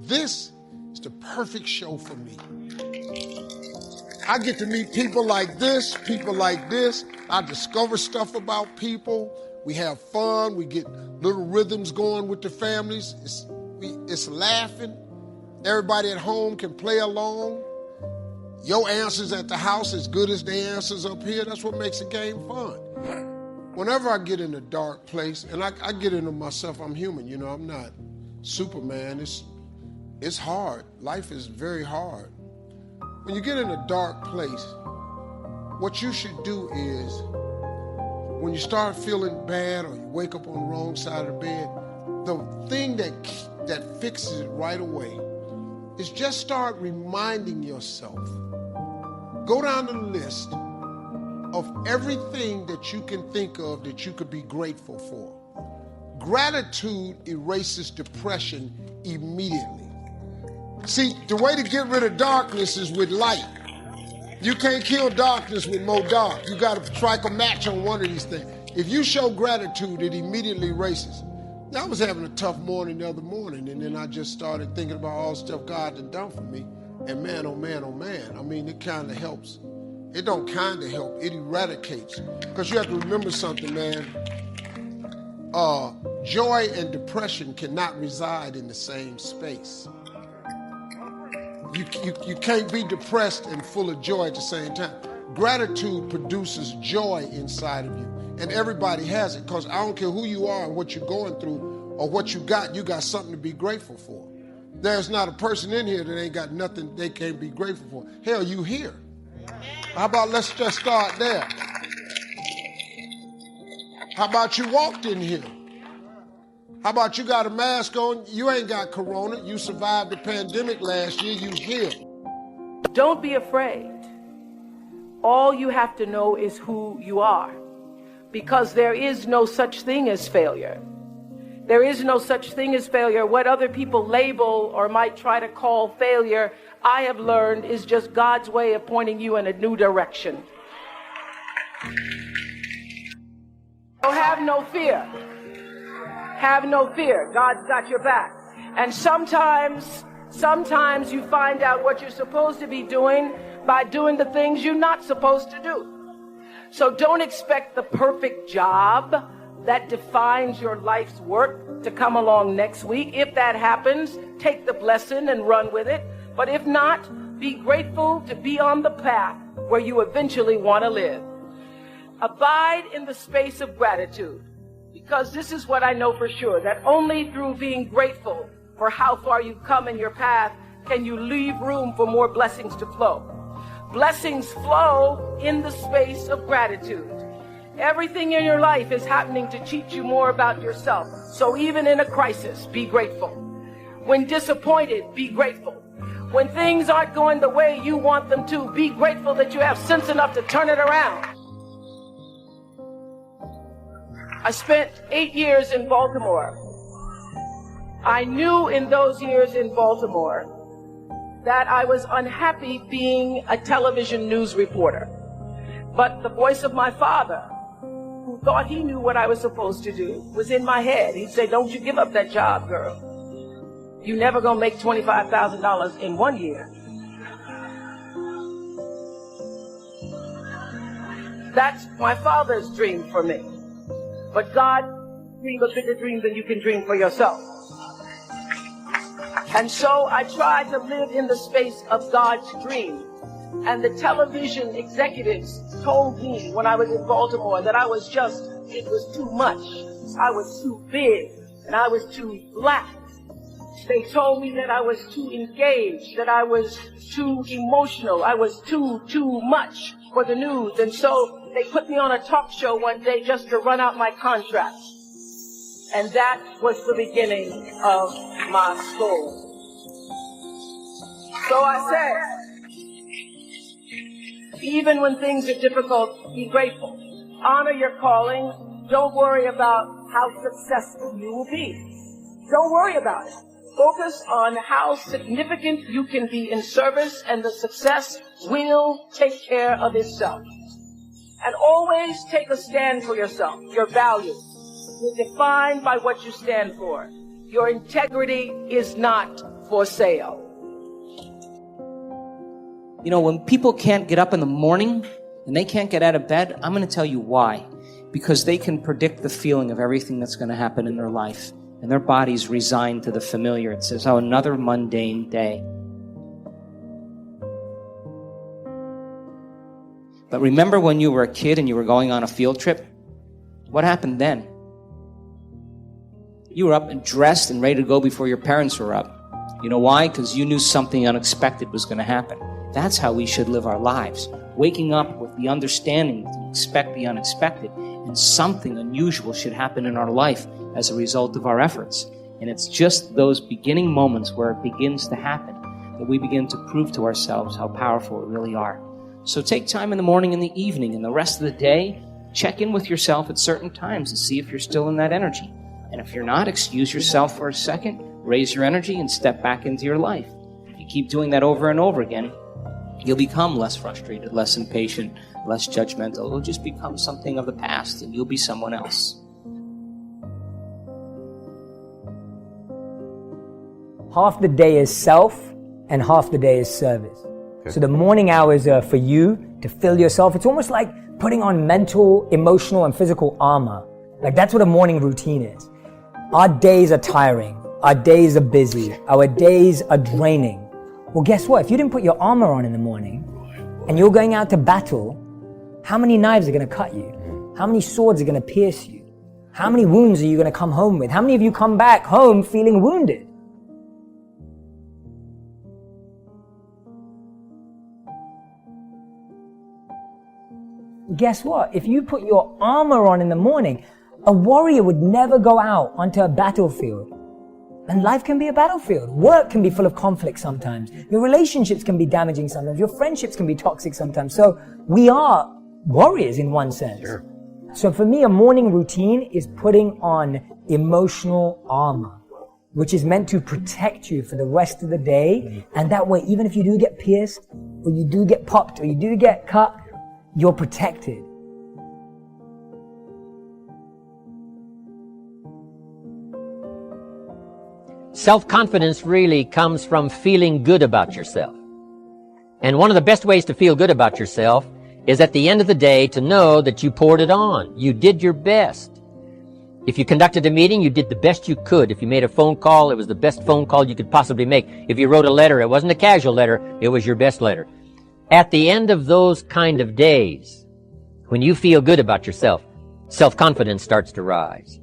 This is the perfect show for me. I get to meet people like this, I discover stuff about people. We have fun. We get little rhythms going with the families. It's laughing. Everybody at home can play along. Your answers at the house as good as the answers up here. That's what makes the game fun. Whenever I get in a dark place, and I get into myself, I'm human, you know, I'm not Superman. It's hard. Life is very hard. When you get in a dark place, what you should do is, when you start feeling bad or you wake up on the wrong side of the bed, the thing that fixes it right away is just start reminding yourself. Go down the list of everything that you can think of that you could be grateful for. Gratitude erases depression immediately. See, the way to get rid of darkness is with light. You can't kill darkness with more dark. You got to strike a match on one of these things. If you show gratitude, it immediately erases. I was having a tough morning the other morning, and then I just started thinking about all the stuff God had done for me. And man, oh man, oh man, I mean, it kind of helps. It don't kind of help, it eradicates. Because you have to remember something, man. Joy and depression cannot reside in the same space. You can't be depressed and full of joy at the same time. Gratitude produces joy inside of you. And everybody has it, because I don't care who you are and what you're going through or what you got something to be grateful for. There's not a person in here that ain't got nothing they can't be grateful for. Hell, you here. How about let's just start there? How about you walked in here? How about you got a mask on? You ain't got corona. You survived the pandemic last year. You healed. Don't be afraid. All you have to know is who you are. Because there is no such thing as failure. There is no such thing as failure. What other people label or might try to call failure, I have learned is just God's way of pointing you in a new direction. So have no fear. Have no fear. God's got your back. And sometimes you find out what you're supposed to be doing by doing the things you're not supposed to do. So don't expect the perfect job that defines your life's work to come along next week. If that happens, take the blessing and run with it. But if not, be grateful to be on the path where you eventually want to live. Abide in the space of gratitude, because this is what I know for sure, that only through being grateful for how far you've come in your path can you leave room for more blessings to flow. Blessings flow in the space of gratitude. Everything in your life is happening to teach you more about yourself. So even in a crisis, be grateful. When disappointed, be grateful. When things aren't going the way you want them to, be grateful that you have sense enough to turn it around. I spent 8 years in Baltimore. I knew in those years in Baltimore that I was unhappy being a television news reporter. But the voice of my father, who thought he knew what I was supposed to do, was in my head. He'd say, don't you give up that job, girl. You never gonna make $25,000 in 1 year. That's my father's dream for me. But God dreams a bigger dream than you can dream for yourself. And so I tried to live in the space of God's dream. And the television executives told me when I was in Baltimore that it was too much. I was too big and I was too black. They told me that I was too engaged, that I was too emotional, I was too much for the news. And so they put me on a talk show one day just to run out my contract. And that was the beginning of my soul. So I said, even when things are difficult, be grateful. Honor your calling. Don't worry about how successful you will be. Don't worry about it. Focus on how significant you can be in service, and the success will take care of itself. And always take a stand for yourself, your values. You're defined by what you stand for. Your integrity is not for sale. You know, when people can't get up in the morning and they can't get out of bed, I'm going to tell you why. Because they can predict the feeling of everything that's going to happen in their life. And their body's resigned to the familiar. It says, oh, another mundane day. But remember when you were a kid and you were going on a field trip? What happened then? You were up and dressed and ready to go before your parents were up. You know why? Because you knew something unexpected was going to happen. That's how we should live our lives. Waking up with the understanding to expect the unexpected, and something unusual should happen in our life as a result of our efforts. And it's just those beginning moments where it begins to happen that we begin to prove to ourselves how powerful we really are. So take time in the morning and the evening and the rest of the day, check in with yourself at certain times and see if you're still in that energy. And if you're not, excuse yourself for a second, raise your energy, and step back into your life. If you keep doing that over and over again, you'll become less frustrated, less impatient, less judgmental. It'll just become something of the past, and you'll be someone else. Half the day is self, and half the day is service. Okay. So the morning hours are for you to fill yourself. It's almost like putting on mental, emotional, and physical armor. Like that's what a morning routine is. Our days are tiring. Our days are busy. Our days are draining. Well, guess what? If you didn't put your armor on in the morning and you're going out to battle, how many knives are going to cut you? How many swords are going to pierce you? How many wounds are you going to come home with? How many of you come back home feeling wounded? Guess what? If you put your armor on in the morning, a warrior would never go out onto a battlefield. And life can be a battlefield. Work can be full of conflict sometimes. Your relationships can be damaging sometimes. Your friendships can be toxic sometimes. So we are warriors in one sense. Sure. So for me, a morning routine is putting on emotional armor, which is meant to protect you for the rest of the day. And that way, even if you do get pierced, or you do get popped, or you do get cut, you're protected. Self-confidence really comes from feeling good about yourself. And one of the best ways to feel good about yourself is at the end of the day to know that you poured it on. You did your best. If you conducted a meeting, you did the best you could. If you made a phone call, it was the best phone call you could possibly make. If you wrote a letter, it wasn't a casual letter, it was your best letter. At the end of those kind of days, when you feel good about yourself, self-confidence starts to rise.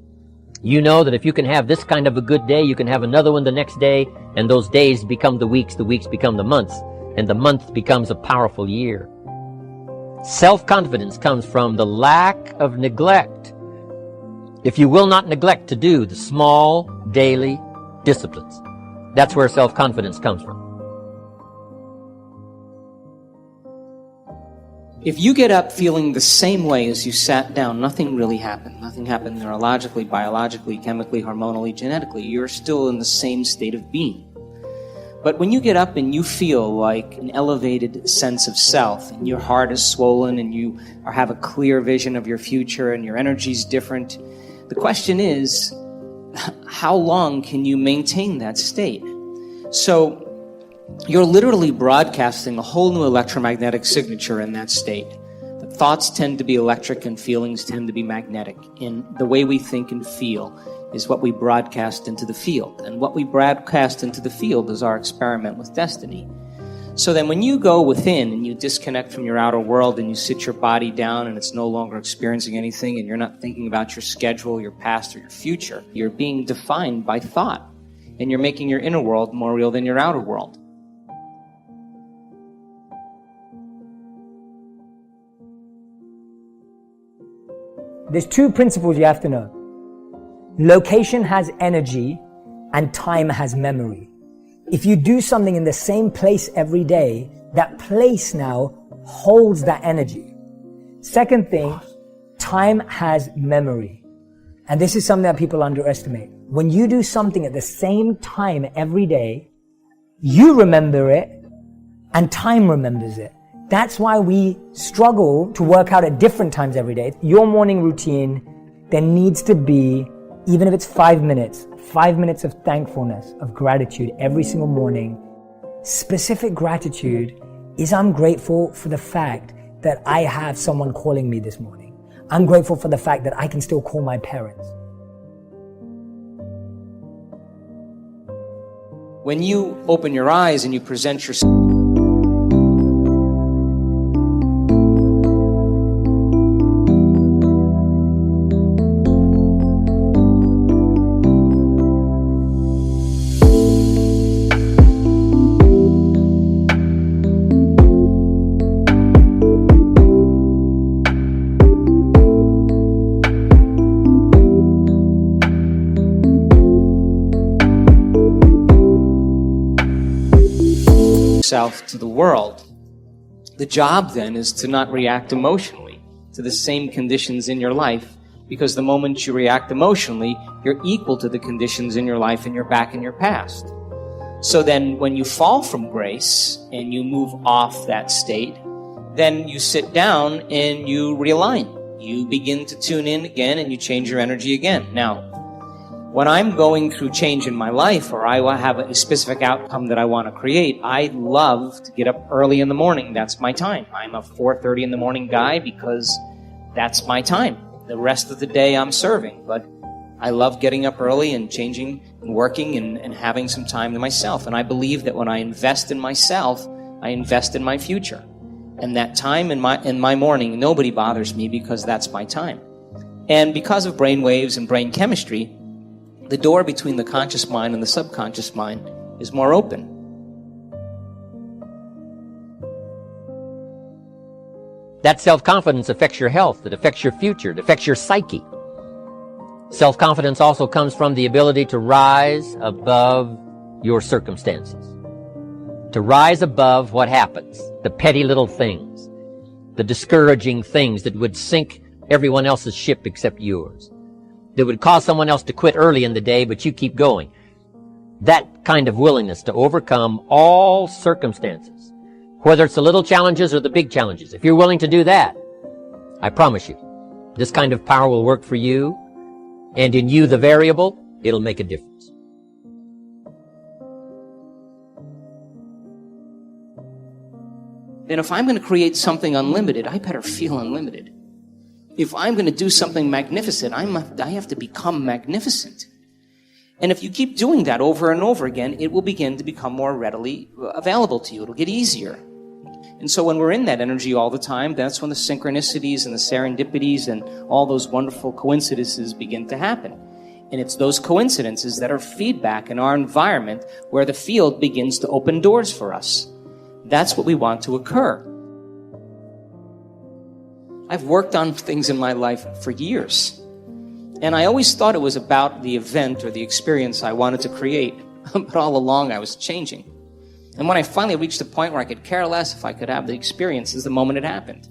You know that if you can have this kind of a good day, you can have another one the next day, and those days become the weeks become the months, and the month becomes a powerful year. Self-confidence comes from the lack of neglect. If you will not neglect to do the small, daily disciplines, that's where self-confidence comes from. If you get up feeling the same way as you sat down, nothing really happened. Nothing happened neurologically, biologically, chemically, hormonally, genetically. You're still in the same state of being. But when you get up and you feel like an elevated sense of self, and your heart is swollen, and you have a clear vision of your future, and your energy's different, the question is, how long can you maintain that state? So, you're literally broadcasting a whole new electromagnetic signature in that state. The thoughts tend to be electric and feelings tend to be magnetic. And the way we think and feel is what we broadcast into the field. And what we broadcast into the field is our experiment with destiny. So then when you go within and you disconnect from your outer world and you sit your body down and it's no longer experiencing anything and you're not thinking about your schedule, your past, or your future, you're being defined by thought. And you're making your inner world more real than your outer world. There's two principles you have to know. Location has energy and time has memory. If you do something in the same place every day, that place now holds that energy. Second thing, time has memory. And this is something that people underestimate. When you do something at the same time every day, you remember it and time remembers it. That's why we struggle to work out at different times every day. Your morning routine, there needs to be Even if it's 5 minutes of thankfulness, of gratitude every single morning. Specific gratitude is I'm grateful for the fact that I have someone calling me this morning. I'm grateful for the fact that I can still call my parents. When you open your eyes and you present yourself to the world. The job then is to not react emotionally to the same conditions in your life, because the moment you react emotionally, you're equal to the conditions in your life and you're back in your past. So then when you fall from grace and you move off that state, then you sit down and you realign. You begin to tune in again and you change your energy again. Now, when I'm going through change in my life, or I have a specific outcome that I want to create, I love to get up early in the morning. That's my time. I'm a 4:30 in the morning guy because that's my time. The rest of the day I'm serving, but I love getting up early and changing and working and having some time to myself. And I believe that when I invest in myself, I invest in my future. And that time in my morning, nobody bothers me because that's my time. And because of brain waves and brain chemistry, the door between the conscious mind and the subconscious mind is more open. That self-confidence affects your health, it affects your future, it affects your psyche. Self-confidence also comes from the ability to rise above your circumstances. To rise above what happens, the petty little things, the discouraging things that would sink everyone else's ship except yours, that would cause someone else to quit early in the day, but you keep going. That kind of willingness to overcome all circumstances, whether it's the little challenges or the big challenges. If you're willing to do that, I promise you, this kind of power will work for you, and in you, the variable, it'll make a difference. Then if I'm going to create something unlimited, I better feel unlimited. If I'm going to do something magnificent, I have to become magnificent. And if you keep doing that over and over again, it will begin to become more readily available to you. It'll get easier. And so when we're in that energy all the time, that's when the synchronicities and the serendipities and all those wonderful coincidences begin to happen. And it's those coincidences that are feedback in our environment where the field begins to open doors for us. That's what we want to occur. I've worked on things in my life for years, and I always thought it was about the event or the experience I wanted to create, but all along I was changing. And when I finally reached the point where I could care less if I could have the experience is the moment it happened.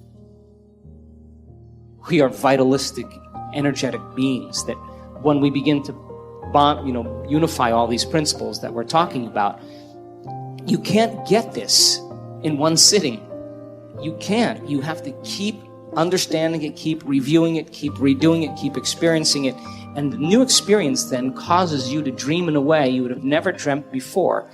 We are vitalistic, energetic beings that when we begin to bond, unify all these principles that we're talking about, you can't get this in one sitting. You can't. You have to keep understanding it, keep reviewing it, keep redoing it, keep experiencing it. And the new experience then causes you to dream in a way you would have never dreamt before.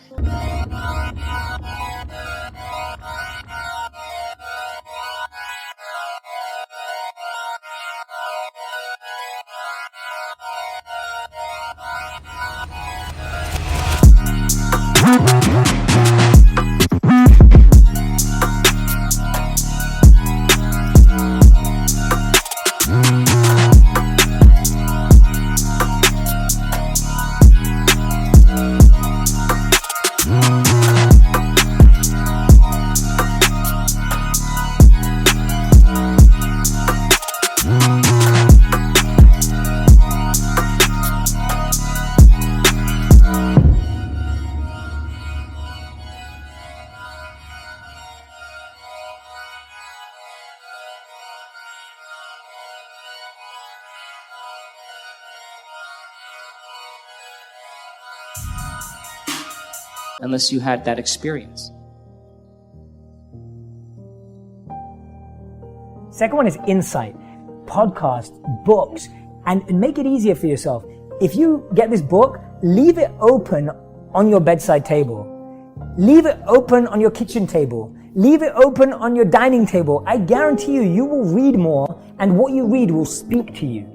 Unless you had that experience. Second one is insight. Podcasts, books, and make it easier for yourself. if you get this book, leave it open on your bedside table. Leave it open on your kitchen table. Leave it open on your dining table. I guarantee you, you will read more, and what you read will speak to you.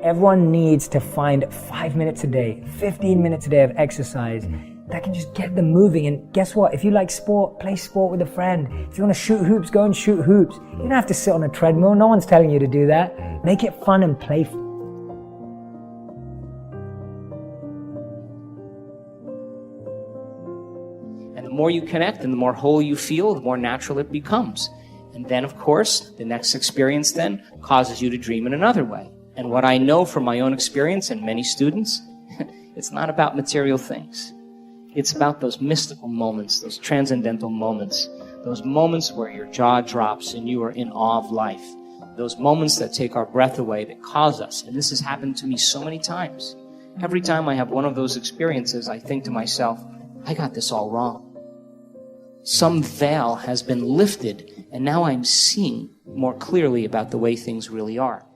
Everyone needs to find 5 minutes a day, 15 minutes a day of exercise that can just get them moving. And guess what? If you like sport, play sport with a friend. If you want to shoot hoops, go and shoot hoops. You don't have to sit on a treadmill. No one's telling you to do that. Make it fun and playful. And the more you connect and the more whole you feel, the more natural it becomes. And then, of course, the next experience then causes you to dream in another way. And what I know from my own experience and many students, it's not about material things. It's about those mystical moments, those transcendental moments, those moments where your jaw drops and you are in awe of life, those moments that take our breath away, that cause us. And this has happened to me so many times. Every time I have one of those experiences, I think to myself, I got this all wrong. Some veil has been lifted, and now I'm seeing more clearly about the way things really are.